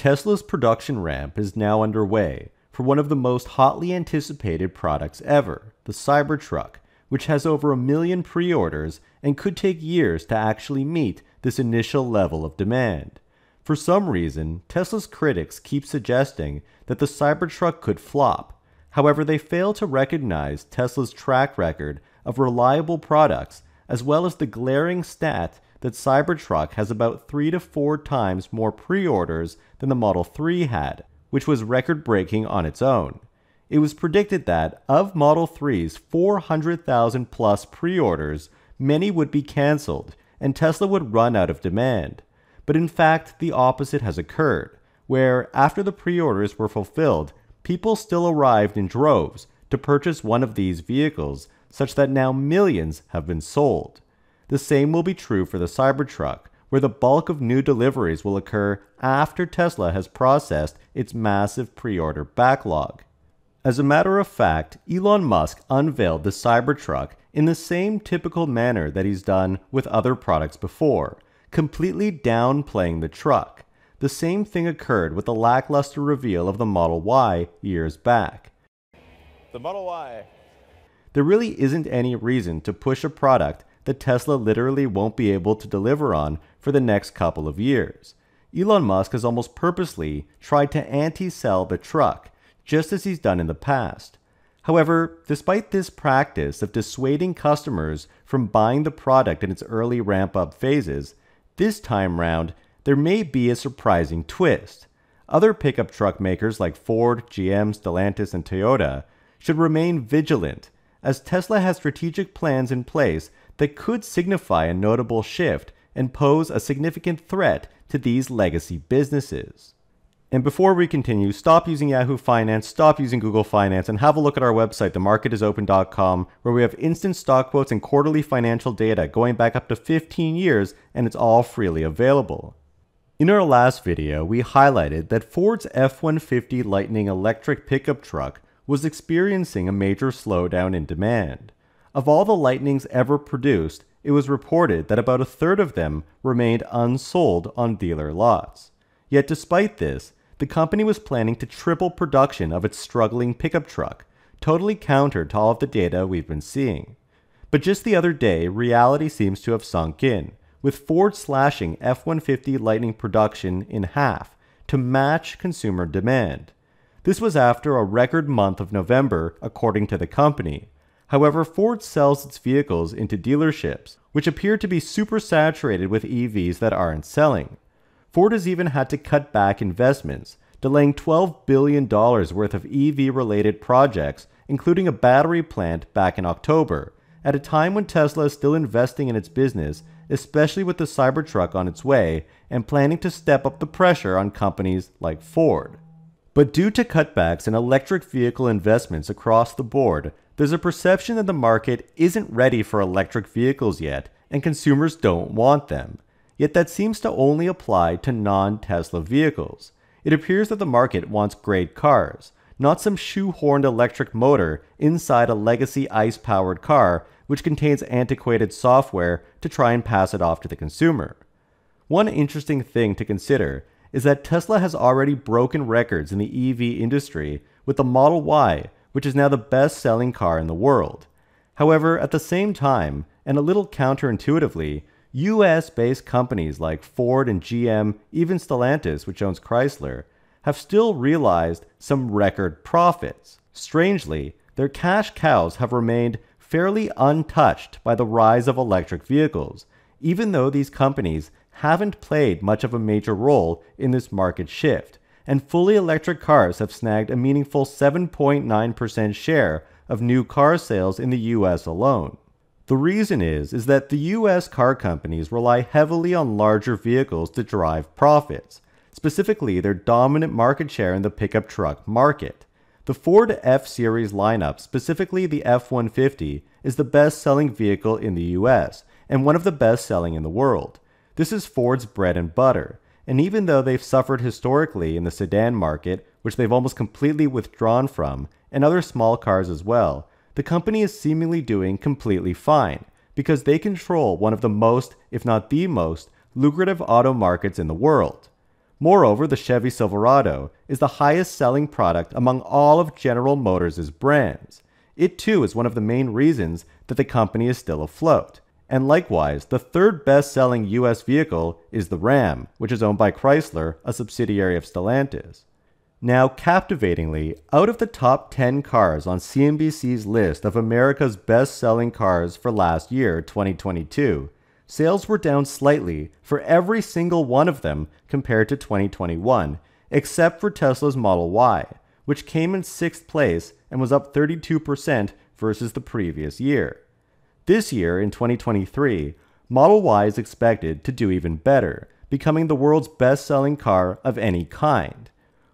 Tesla's production ramp is now underway for one of the most hotly anticipated products ever, the Cybertruck, which has over 1 million pre-orders and could take years to actually meet this initial level of demand. For some reason, Tesla's critics keep suggesting that the Cybertruck could flop. However, they fail to recognize Tesla's track record of reliable products, as well as the glaring stat that Cybertruck has about 3 to 4 times more pre-orders than the Model 3 had, which was record-breaking on its own. It was predicted that, of Model 3's 400,000 plus pre-orders, many would be cancelled, and Tesla would run out of demand. But in fact, the opposite has occurred, where, after the pre-orders were fulfilled, people still arrived in droves to purchase one of these vehicles, such that now millions have been sold. The same will be true for the Cybertruck, where the bulk of new deliveries will occur after Tesla has processed its massive pre-order backlog. As a matter of fact, Elon Musk unveiled the Cybertruck in the same typical manner that he's done with other products before, completely downplaying the truck. The same thing occurred with the lackluster reveal of the Model Y years back. The Model Y. There really isn't any reason to push a product that Tesla literally won't be able to deliver on for the next couple of years. Elon Musk has almost purposely tried to anti-sell the truck, just as he's done in the past. However, despite this practice of dissuading customers from buying the product in its early ramp-up phases, this time round, there may be a surprising twist. Other pickup truck makers like Ford, GM, Stellantis, and Toyota should remain vigilant, as Tesla has strategic plans in place that could signify a notable shift and pose a significant threat to these legacy businesses. And before we continue, stop using Yahoo Finance, stop using Google Finance, and have a look at our website, themarketisopen.com, where we have instant stock quotes and quarterly financial data going back up to 15 years, and it's all freely available. In our last video, we highlighted that Ford's F-150 Lightning electric pickup truck was experiencing a major slowdown in demand. Of all the Lightnings ever produced, it was reported that about a third of them remained unsold on dealer lots. Yet despite this, the company was planning to triple production of its struggling pickup truck, totally counter to all of the data we've been seeing. But just the other day, reality seems to have sunk in, with Ford slashing F-150 Lightning production in half to match consumer demand. This was after a record month of November, according to the company. However, Ford sells its vehicles into dealerships, which appear to be super saturated with EVs that aren't selling. Ford has even had to cut back investments, delaying $12 billion worth of EV-related projects, including a battery plant back in October, at a time when Tesla is still investing in its business, especially with the Cybertruck on its way, and planning to step up the pressure on companies like Ford. But due to cutbacks in electric vehicle investments across the board, there's a perception that the market isn't ready for electric vehicles yet, and consumers don't want them. Yet that seems to only apply to non-Tesla vehicles. It appears that the market wants great cars, not some shoehorned electric motor inside a legacy ICE-powered car which contains antiquated software to try and pass it off to the consumer. One interesting thing to consider is that Tesla has already broken records in the EV industry with the Model Y, which is now the best-selling car in the world. However, at the same time, and a little counterintuitively, US-based companies like Ford and GM, even Stellantis, which owns Chrysler, have still realized some record profits. Strangely, their cash cows have remained fairly untouched by the rise of electric vehicles, even though these companies haven't played much of a major role in this market shift, and fully electric cars have snagged a meaningful 7.9% share of new car sales in the US alone. The reason is that the US car companies rely heavily on larger vehicles to drive profits, specifically their dominant market share in the pickup truck market. The Ford F-Series lineup, specifically the F-150, is the best-selling vehicle in the US, and one of the best-selling in the world. This is Ford's bread and butter, and even though they've suffered historically in the sedan market, which they've almost completely withdrawn from, and other small cars as well, the company is seemingly doing completely fine, because they control one of the most, if not the most, lucrative auto markets in the world. Moreover, the Chevy Silverado is the highest selling product among all of General Motors' brands. It too is one of the main reasons that the company is still afloat. And likewise, the third best-selling US vehicle is the Ram, which is owned by Chrysler, a subsidiary of Stellantis. Now, captivatingly, out of the top 10 cars on CNBC's list of America's best-selling cars for last year, 2022, sales were down slightly for every single one of them compared to 2021, except for Tesla's Model Y, which came in 6th place and was up 32% versus the previous year. This year, in 2023, Model Y is expected to do even better, becoming the world's best-selling car of any kind.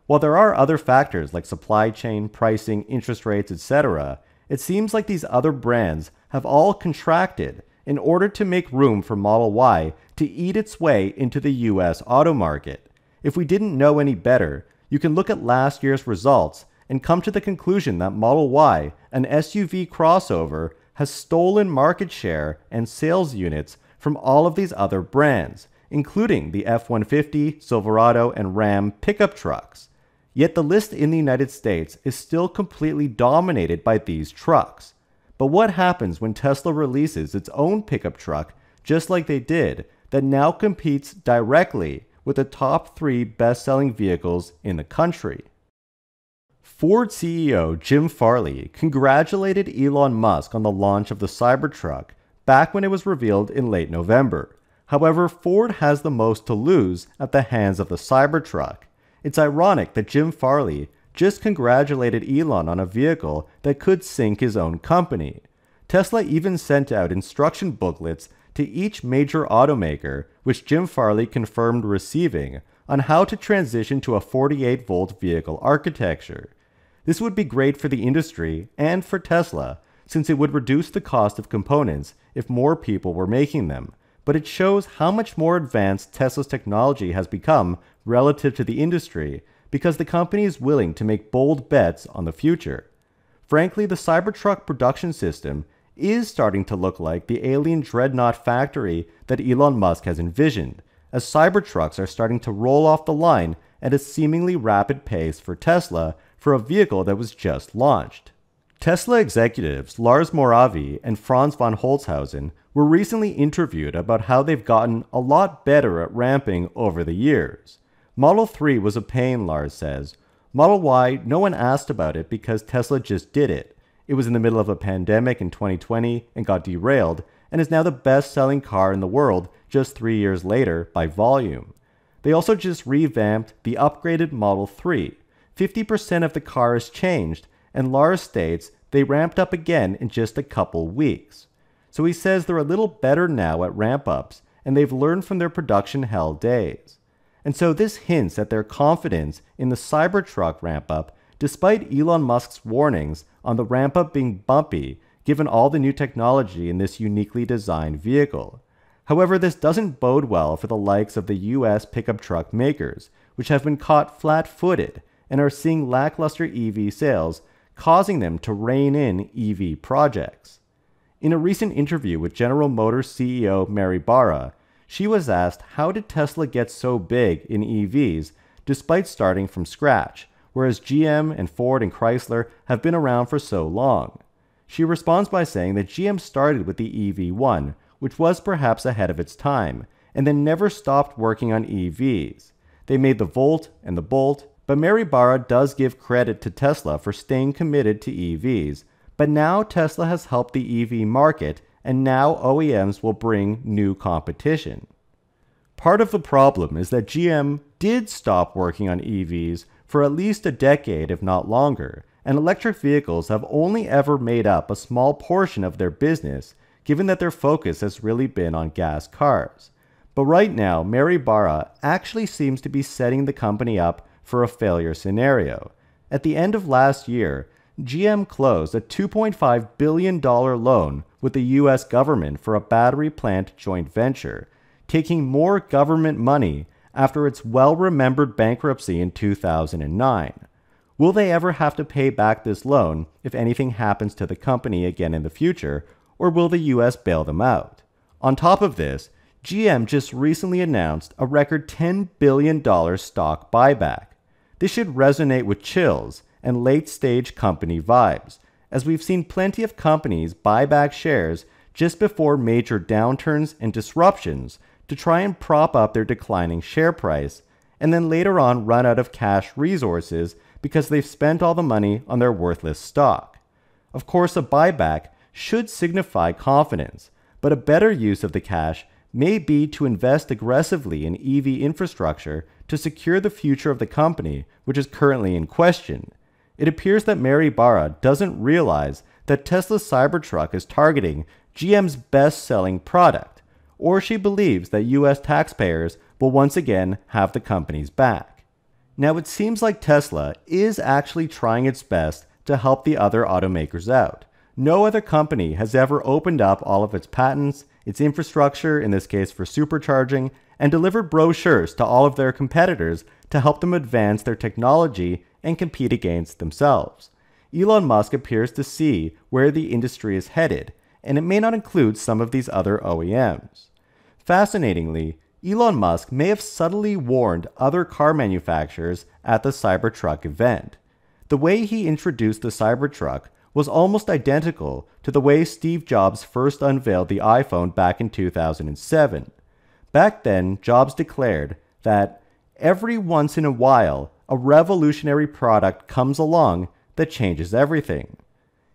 While there are other factors like supply chain, pricing, interest rates, etc., it seems like these other brands have all contracted in order to make room for Model Y to eat its way into the US auto market. If we didn't know any better, you can look at last year's results and come to the conclusion that Model Y, an SUV crossover, has stolen market share and sales units from all of these other brands, including the F-150, Silverado, and Ram pickup trucks. Yet the list in the United States is still completely dominated by these trucks. But what happens when Tesla releases its own pickup truck, just like they did, that now competes directly with the top 3 best-selling vehicles in the country? Ford CEO Jim Farley congratulated Elon Musk on the launch of the Cybertruck back when it was revealed in late November. However, Ford has the most to lose at the hands of the Cybertruck. It's ironic that Jim Farley just congratulated Elon on a vehicle that could sink his own company. Tesla even sent out instruction booklets to each major automaker, which Jim Farley confirmed receiving, on how to transition to a 48-volt vehicle architecture. This would be great for the industry and for Tesla, since it would reduce the cost of components if more people were making them. But it shows how much more advanced Tesla's technology has become relative to the industry because the company is willing to make bold bets on the future. Frankly, the Cybertruck production system is starting to look like the alien dreadnought factory that Elon Musk has envisioned, as Cybertrucks are starting to roll off the line at a seemingly rapid pace for Tesla for a vehicle that was just launched. Tesla executives Lars Moravi and Franz von Holzhausen were recently interviewed about how they've gotten a lot better at ramping over the years. Model 3 was a pain, Lars says. Model Y, no one asked about it because Tesla just did it. It was in the middle of a pandemic in 2020 and got derailed, and is now the best-selling car in the world just 3 years later by volume. They also just revamped the upgraded Model 3. 50% of the car is changed, and Lars states they ramped up again in just a couple weeks. So he says they're a little better now at ramp-ups, and they've learned from their production hell days. And so this hints at their confidence in the Cybertruck ramp-up, despite Elon Musk's warnings on the ramp-up being bumpy given all the new technology in this uniquely designed vehicle. However, this doesn't bode well for the likes of the US pickup truck makers, which have been caught flat-footed and are seeing lackluster EV sales, causing them to rein in EV projects. In a recent interview with General Motors CEO Mary Barra, she was asked how did Tesla get so big in EVs despite starting from scratch, whereas GM and Ford and Chrysler have been around for so long. She responds by saying that GM started with the EV1, which was perhaps ahead of its time, and then never stopped working on EVs. They made the Volt and the Bolt, but Mary Barra does give credit to Tesla for staying committed to EVs. But now Tesla has helped the EV market, and now OEMs will bring new competition. Part of the problem is that GM did stop working on EVs for at least a decade, if not longer, and electric vehicles have only ever made up a small portion of their business, given that their focus has really been on gas cars. But right now, Mary Barra actually seems to be setting the company up for a failure scenario. At the end of last year, GM closed a $2.5 billion loan with the US government for a battery plant joint venture, taking more government money after its well-remembered bankruptcy in 2009. Will they ever have to pay back this loan if anything happens to the company again in the future, or will the US bail them out? On top of this, GM just recently announced a record $10 billion stock buyback. This should resonate with chills and late-stage company vibes, as we've seen plenty of companies buy back shares just before major downturns and disruptions to try and prop up their declining share price, and then later on run out of cash resources because they've spent all the money on their worthless stock. Of course, a buyback should signify confidence, but a better use of the cash may be to invest aggressively in EV infrastructure to secure the future of the company, which is currently in question. It appears that Mary Barra doesn't realize that Tesla's Cybertruck is targeting GM's best-selling product, or she believes that US taxpayers will once again have the company's back. Now, it seems like Tesla is actually trying its best to help the other automakers out. No other company has ever opened up all of its patents, its infrastructure, in this case for supercharging, and delivered brochures to all of their competitors to help them advance their technology and compete against themselves. Elon Musk appears to see where the industry is headed, and it may not include some of these other OEMs. Fascinatingly, Elon Musk may have subtly warned other car manufacturers at the Cybertruck event. The way he introduced the Cybertruck was almost identical to the way Steve Jobs first unveiled the iPhone back in 2007. Back then, Jobs declared that every once in a while, a revolutionary product comes along that changes everything.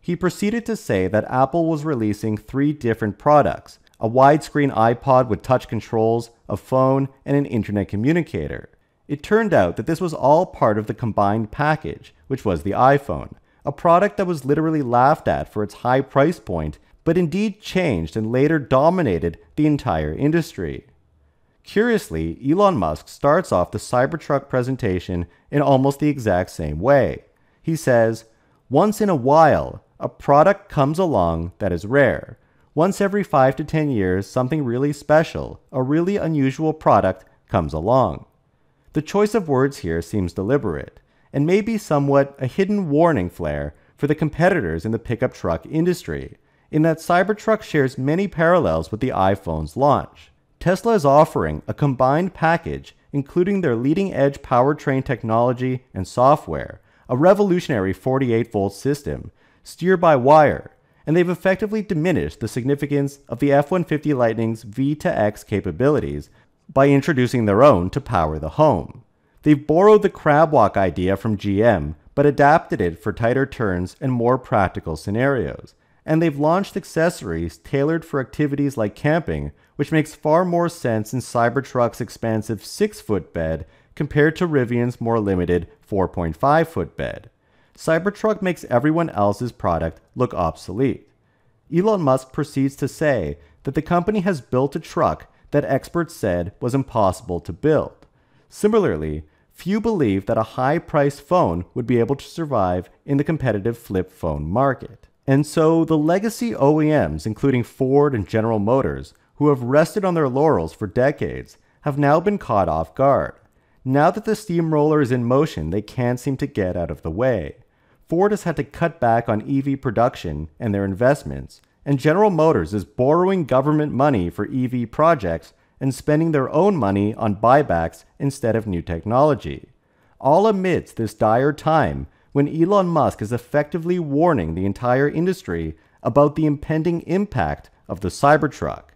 He proceeded to say that Apple was releasing 3 different products: a widescreen iPod with touch controls, a phone, and an internet communicator. It turned out that this was all part of the combined package, which was the iPhone, a product that was literally laughed at for its high price point, but indeed changed and later dominated the entire industry. Curiously, Elon Musk starts off the Cybertruck presentation in almost the exact same way. He says, "Once in a while, a product comes along that is rare. Once every 5 to 10 years, something really special, a really unusual product comes along." The choice of words here seems deliberate, and may be somewhat a hidden warning flare for the competitors in the pickup truck industry, in that Cybertruck shares many parallels with the iPhone's launch. Tesla is offering a combined package including their leading-edge powertrain technology and software, a revolutionary 48-volt system, steer-by-wire, and they've effectively diminished the significance of the F-150 Lightning's V2X capabilities by introducing their own to power the home. They've borrowed the crab walk idea from GM, but adapted it for tighter turns and more practical scenarios. And they've launched accessories tailored for activities like camping, which makes far more sense in Cybertruck's expansive 6-foot bed compared to Rivian's more limited 4.5-foot bed. Cybertruck makes everyone else's product look obsolete. Elon Musk proceeds to say that the company has built a truck that experts said was impossible to build. Similarly, few believe that a high-priced phone would be able to survive in the competitive flip phone market. And so the legacy OEMs, including Ford and General Motors, who have rested on their laurels for decades, have now been caught off guard. Now that the steamroller is in motion, they can't seem to get out of the way. Ford has had to cut back on EV production and their investments, and General Motors is borrowing government money for EV projects and spending their own money on buybacks instead of new technology. All amidst this dire time when Elon Musk is effectively warning the entire industry about the impending impact of the Cybertruck.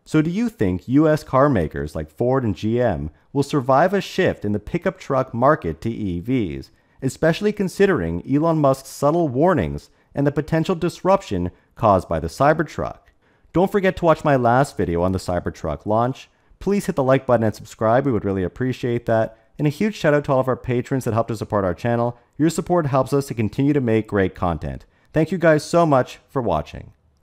So do you think US car makers like Ford and GM will survive a shift in the pickup truck market to EVs, especially considering Elon Musk's subtle warnings and the potential disruption caused by the Cybertruck? Don't forget to watch my last video on the Cybertruck launch. Please hit the like button and subscribe, we would really appreciate that. And a huge shout out to all of our patrons that helped to support our channel. Your support helps us to continue to make great content. Thank you guys so much for watching.